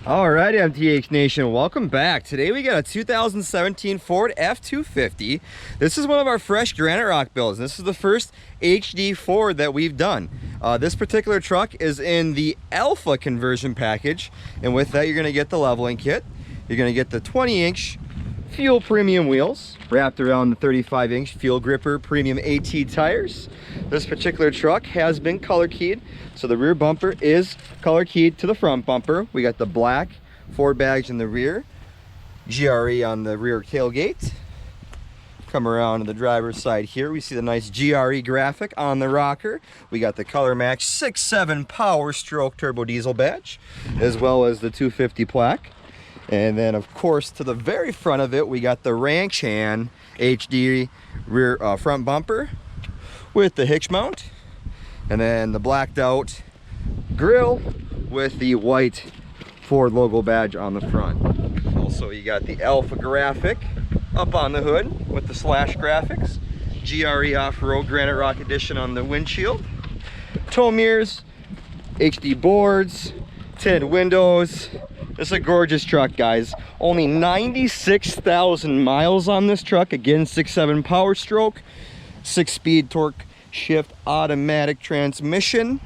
All right, MTH Nation, welcome back. Today we got a 2017 Ford F-250. This is one of our fresh granite rock builds. This is the first HD Ford that we've done. This particular truck is in the Alpha conversion package, and with that you're going to get the leveling kit. You're going to get the 20-inch fuel premium wheels wrapped around the 35-inch fuel gripper premium AT tires. This particular truck has been color keyed, so the rear bumper is color keyed to the front bumper. We got the black Ford badge in the rear, GRE on the rear tailgate. Come around to the driver's side here, we see the nice GRE graphic on the rocker. We got the color match 6.7 Powerstroke turbo diesel badge, as well as the 250 plaque. And then of course to the very front of it we got the ranch hand HD rear front bumper with the hitch mount, and then the blacked out grille with the white Ford logo badge on the front. Also you got the Alpha graphic up on the hood with the slash graphics, GRE Off Road Granite Rock Edition on the windshield, tow mirrors, HD boards, tinted windows. This is a gorgeous truck, guys. Only 96,000 miles on this truck. Again, 6.7 Powerstroke, 6-speed torque shift automatic transmission.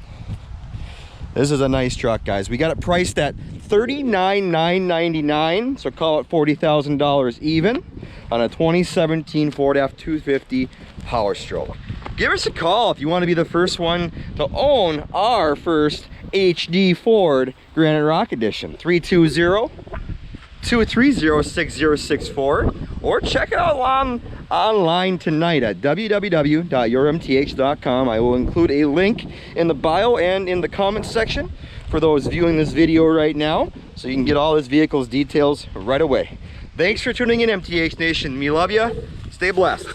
This is a nice truck, guys. We got it priced at $39,999, so call it $40,000 even on a 2017 Ford F-250 Powerstroke. Give us a call if you want to be the first one to own our first HD Ford Granite Rock Edition. 320-230-6064, or check it out online tonight at www.yourmth.com. I will include a link in the bio and in the comments section for those viewing this video right now, so you can get all this vehicle's details right away. Thanks for tuning in, MTH Nation. We love you. Stay blessed.